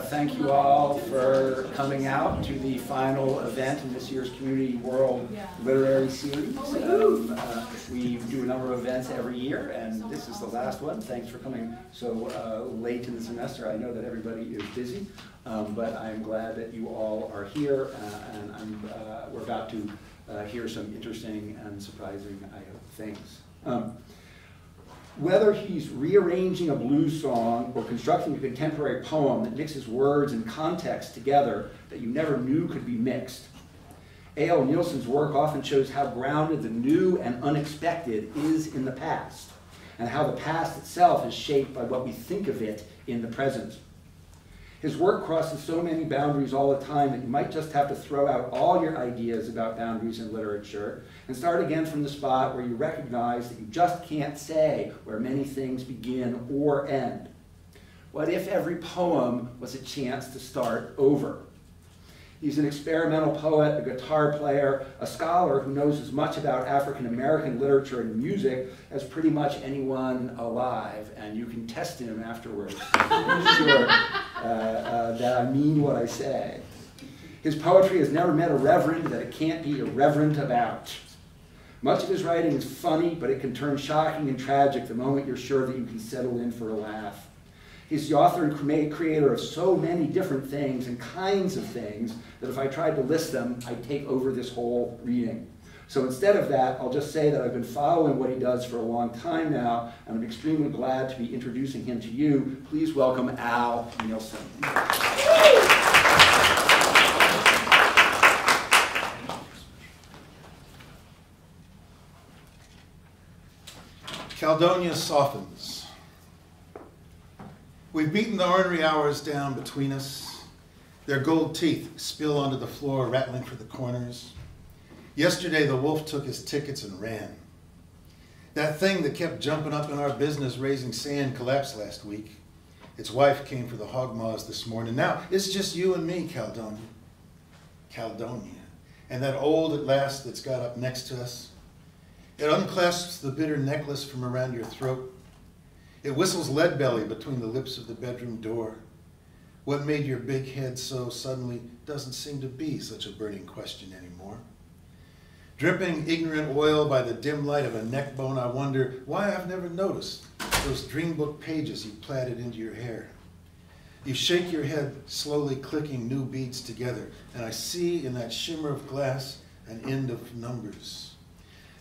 Thank you all for coming out to the final event in this year's Community World Literary Series. We do a number of events every year, and this is the last one. Thanks for coming so late in the semester. I know that everybody is busy, but I'm glad that you all are here, and we're about to hear some interesting and surprising things. Whether he's rearranging a blues song or constructing a contemporary poem that mixes words and context together that you never knew could be mixed, A.L. Nielsen's work often shows how grounded the new and unexpected is in the past, and how the past itself is shaped by what we think of it in the present. His work crosses so many boundaries all the time that you might just have to throw out all your ideas about boundaries in literature and start again from the spot where you recognize that you just can't say where many things begin or end. What if every poem was a chance to start over? He's an experimental poet, a guitar player, a scholar who knows as much about African American literature and music as pretty much anyone alive, and you can test him afterwards. I'm sure that I mean what I say. His poetry has never met a reverend that it can't be irreverent about. Much of his writing is funny, but it can turn shocking and tragic the moment you're sure that you can settle in for a laugh. He's the author and creator of so many different things and kinds of things that if I tried to list them, I'd take over this whole reading. So instead of that, I'll just say that I've been following what he does for a long time now, and I'm extremely glad to be introducing him to you. Please welcome Al Nielsen. Caledonia softens. We've beaten the ornery hours down between us. Their gold teeth spill onto the floor, rattling for the corners. Yesterday, the wolf took his tickets and ran. That thing that kept jumping up in our business, raising sand, collapsed last week. Its wife came for the hog maws this morning. Now, it's just you and me, Caledonia. Caledonia. And that old at last that's got up next to us. It unclasps the bitter necklace from around your throat. It whistles lead belly between the lips of the bedroom door. What made your big head so suddenly doesn't seem to be such a burning question anymore. Dripping ignorant oil by the dim light of a neck bone, I wonder why I've never noticed those dream book pages you plaited into your hair. You shake your head, slowly clicking new beads together, and I see in that shimmer of glass an end of numbers.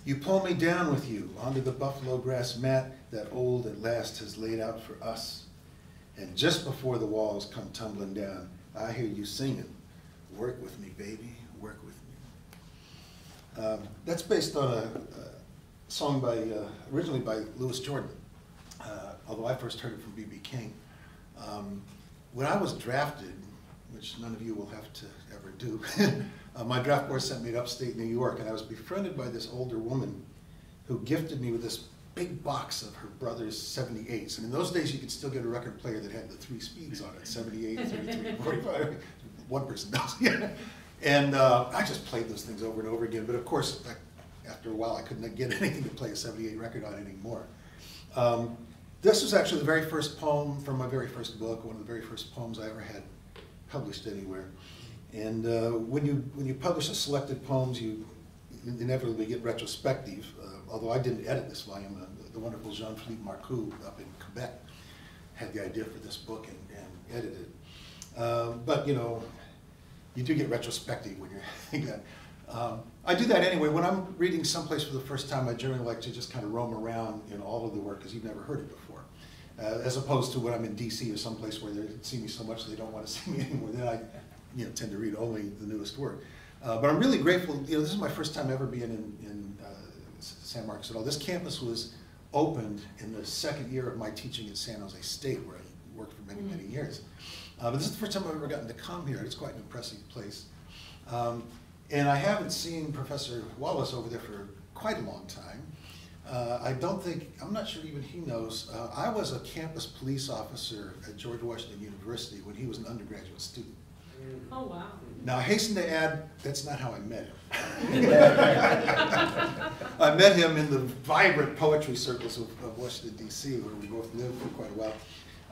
You pull me down with you onto the buffalo grass mat that old at last has laid out for us. And just before the walls come tumbling down, I hear you singing, "Work with me, baby, work with me." That's based on a song originally by Louis Jordan, although I first heard it from B.B. King. When I was drafted, which none of you will have to ever do, my draft board sent me to upstate New York, and I was befriended by this older woman who gifted me with this big box of her brother's 78s. And in those days, you could still get a record player that had the 3 speeds on it, 78, 33, 45. One person does. And I just played those things over and over again. But of course, after a while, I couldn't get anything to play a 78 record on anymore. This was actually the very first poem from my very first book, one of the very first poems I ever had published anywhere. And when you publish a selected poems, you inevitably get retrospective, although I didn't edit this volume. The wonderful Jean-Philippe Marcoux up in Quebec had the idea for this book and edited it. But you know, you do get retrospective when you're thinking that. I do that anyway. When I'm reading someplace for the first time, I generally like to just kind of roam around in all of the work because you've never heard it before. As opposed to when I'm in DC or someplace where they see me so much they don't want to see me anymore. Then I tend to read only the newest work. But I'm really grateful. This is my first time ever being in San Marcos at all. This campus was opened in the second year of my teaching at San Jose State, where I worked for many, many years. But this is the first time I've ever gotten to come here. It's quite an impressive place. And I haven't seen Professor Wallace over there for quite a long time. I'm not sure even he knows. I was a campus police officer at George Washington University when he was an undergraduate student. Oh, wow. Now, I hasten to add, that's not how I met him. I met him in the vibrant poetry circles of Washington, D.C., where we both lived for quite a while.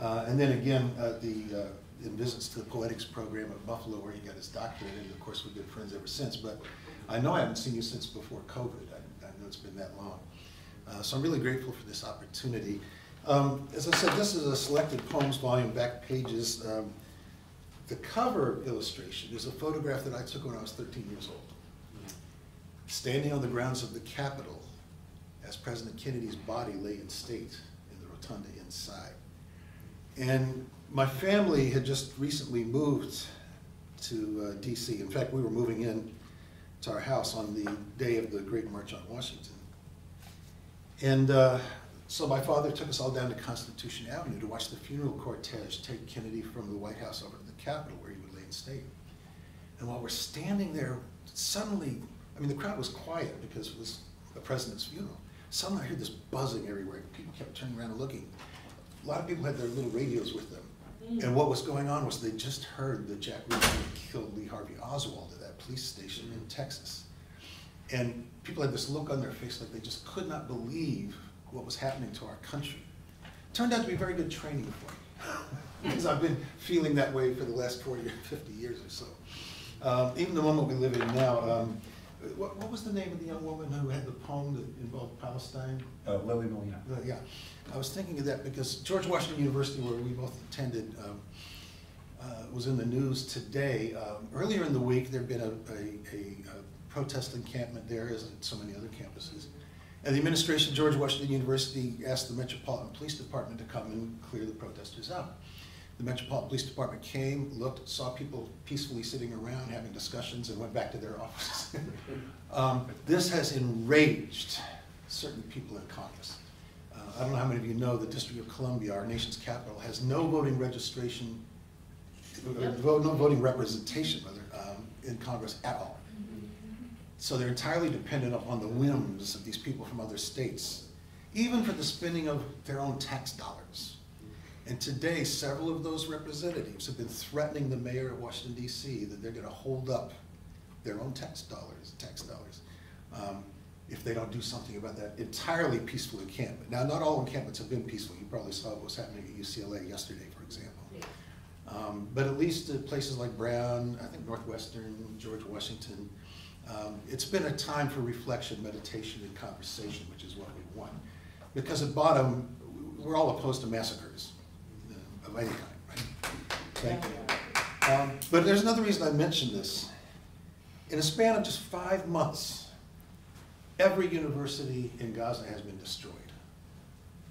And then again, in visits to the poetics program at Buffalo where he got his doctorate, and of course we've been friends ever since, but I know I haven't seen you since before COVID. I know it's been that long. So I'm really grateful for this opportunity. As I said, this is a selected poems volume, back pages. The cover illustration is a photograph that I took when I was 13 years old. Standing on the grounds of the Capitol as President Kennedy's body lay in state in the rotunda inside. And my family had just recently moved to DC. In fact, we were moving in to our house on the day of the Great March on Washington. And so my father took us all down to Constitution Avenue to watch the funeral cortege take Kennedy from the White House over to the Capitol where he would lay in state. And while we're standing there, suddenly, I mean, the crowd was quiet because it was the president's funeral. Suddenly I heard this buzzing everywhere. People kept turning around and looking. A lot of people had their little radios with them. And what was going on was they just heard that Jack Ruby killed Lee Harvey Oswald at that police station in Texas. And people had this look on their face like they just could not believe what was happening to our country. Turned out to be very good training for me, because I've been feeling that way for the last 40 or 50 years or so. Even the moment we live in now, what was the name of the young woman who had the poem that involved Palestine? Lily Molina. Yeah, I was thinking of that because George Washington University, where we both attended, was in the news today. Earlier in the week, there had been a protest encampment there, as at so many other campuses. And the administration of George Washington University asked the Metropolitan Police Department to come and clear the protesters out. The Metropolitan Police Department came, looked, saw people peacefully sitting around having discussions, and went back to their offices. This has enraged certain people in Congress. I don't know how many of you know the District of Columbia, our nation's capital, has no voting registration, no voting representation, rather, in Congress at all. So they're entirely dependent upon the whims of these people from other states, even for the spending of their own tax dollars. And today, several of those representatives have been threatening the mayor of Washington, D.C. that they're going to hold up their own tax dollars, if they don't do something about that entirely peaceful encampment. Now, not all encampments have been peaceful. You probably saw what was happening at UCLA yesterday, for example. But at least at places like Brown, I think Northwestern, George Washington, it's been a time for reflection, meditation, and conversation, which is what we want. Because at bottom, we're all opposed to massacres of any kind, right? Thank you. But there's another reason I mention this. In a span of just 5 months, every university in Gaza has been destroyed.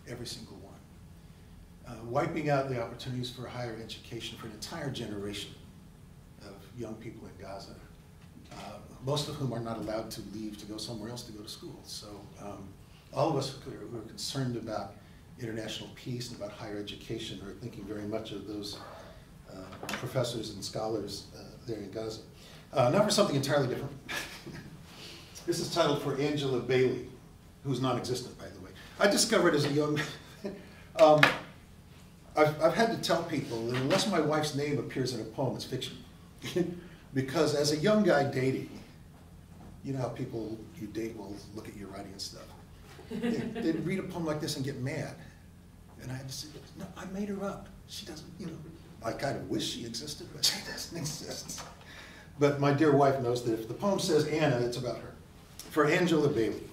Every single one. Wiping out the opportunities for higher education for an entire generation of young people in Gaza. Most of whom are not allowed to leave to go somewhere else to go to school. So all of us who are concerned about international peace and about higher education are thinking very much of those professors and scholars there in Gaza. Now for something entirely different. This is titled For Angela Bailey, who's non-existent, by the way. I discovered as a young I've had to tell people that unless my wife's name appears in a poem, it's fiction. Because as a young guy dating, you know how people you date will look at your writing and stuff. They'd read a poem like this and get mad. And I had to say, no, I made her up. She doesn't, you know. I kind of wish she existed, but she doesn't exist. But my dear wife knows that if the poem says Anna, it's about her. For Angela Bailey.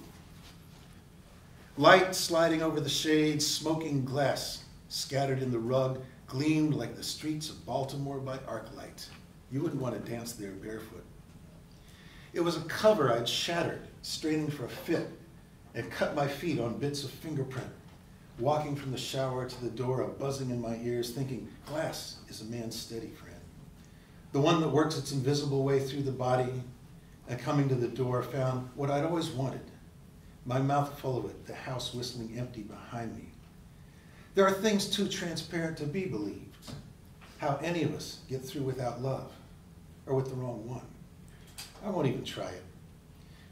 Light sliding over the shades, smoking glass scattered in the rug, gleamed like the streets of Baltimore by arc light. You wouldn't want to dance there barefoot. It was a cover I'd shattered, straining for a fit, and cut my feet on bits of fingerprint, walking from the shower to the door, a buzzing in my ears, thinking, glass is a man's steady friend. The one that works its invisible way through the body, and coming to the door, found what I'd always wanted, my mouth full of it, the house whistling empty behind me. There are things too transparent to be believed. How any of us get through without love, or with the wrong one. I won't even try it.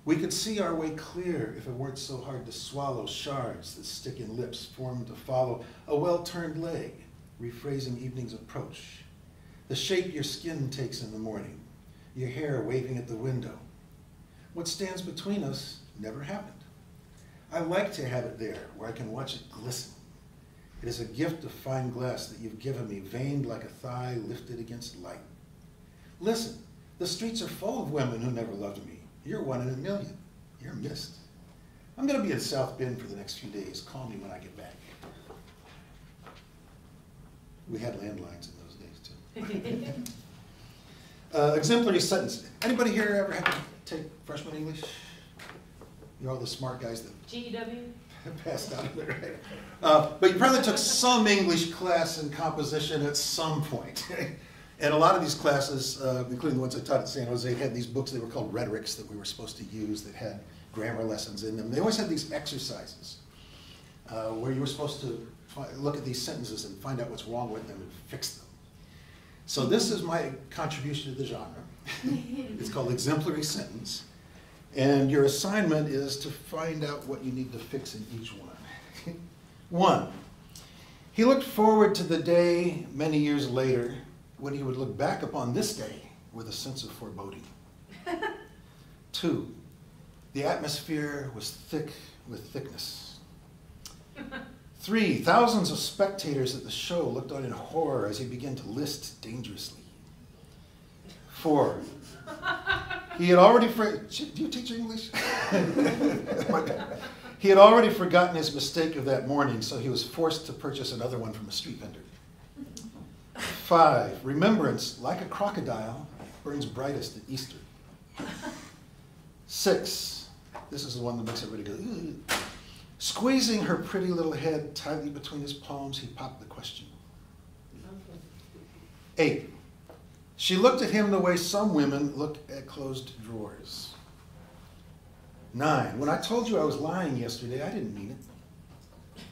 We could see our way clear if it weren't so hard to swallow shards that stick in lips formed to follow a well-turned leg, rephrasing evening's approach. The shape your skin takes in the morning, your hair waving at the window. What stands between us never happened. I like to have it there where I can watch it glisten. It is a gift of fine glass that you've given me, veined like a thigh lifted against light. Listen, the streets are full of women who never loved me. You're one in a million. You're missed. I'm going to be in South Bend for the next few days. Call me when I get back. We had landlines in those days, too. Exemplary sentence. Anybody here ever had to take freshman English? You're all the smart guys that GEW? passed out of it, right? But you probably took some English class in composition at some point. And a lot of these classes, including the ones I taught at San Jose, had these books. They were called rhetorics that we were supposed to use that had grammar lessons in them. They always had these exercises where you were supposed to look at these sentences and find out what's wrong with them and fix them. So this is my contribution to the genre. It's called exemplary sentence. And your assignment is to find out what you need to fix in each one. 1, he looked forward to the day many years later when he would look back upon this day with a sense of foreboding. 2, the atmosphere was thick with thickness. 3, thousands of spectators at the show looked on in horror as he began to list dangerously. 4, he had already, do you teach English? He had already forgotten his mistake of that morning, so he was forced to purchase another one from a street vendor. 5, remembrance, like a crocodile, burns brightest at Easter. 6, this is the one that makes everybody go, ugh. Squeezing her pretty little head tightly between his palms, he popped the question. 8, she looked at him the way some women look at closed drawers. 9, when I told you I was lying yesterday, I didn't mean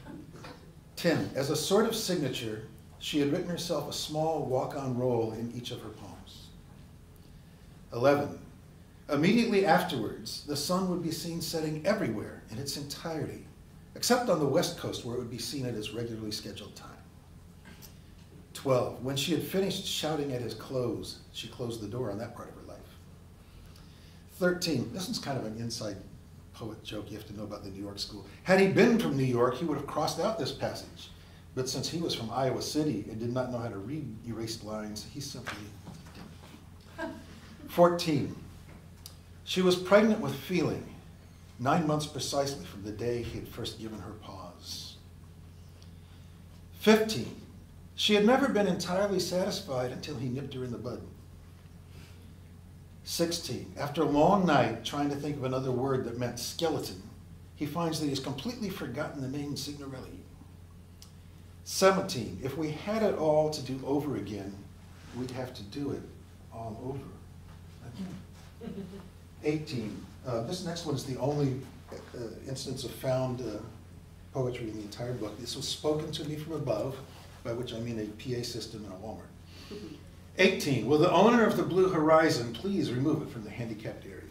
it. 10, as a sort of signature, she had written herself a small walk-on roll in each of her palms. 11, immediately afterwards, the sun would be seen setting everywhere in its entirety, except on the West Coast where it would be seen at its regularly scheduled time. 12, when she had finished shouting at his clothes, she closed the door on that part of her life. 13, this one's kind of an inside poet joke you have to know about the New York school. Had he been from New York, he would have crossed out this passage. But since he was from Iowa City and did not know how to read erased lines, he simply didn't. 14, she was pregnant with feeling, 9 months precisely from the day he had first given her pause. 15, she had never been entirely satisfied until he nipped her in the bud. 16, after a long night trying to think of another word that meant skeleton, he finds that he's completely forgotten the name Signorelli. 17, if we had it all to do over again, we'd have to do it all over. 18, this next one is the only instance of found poetry in the entire book. This was spoken to me from above, by which I mean a PA system in a Walmart. 18, will the owner of the Blue Horizon please remove it from the handicapped area?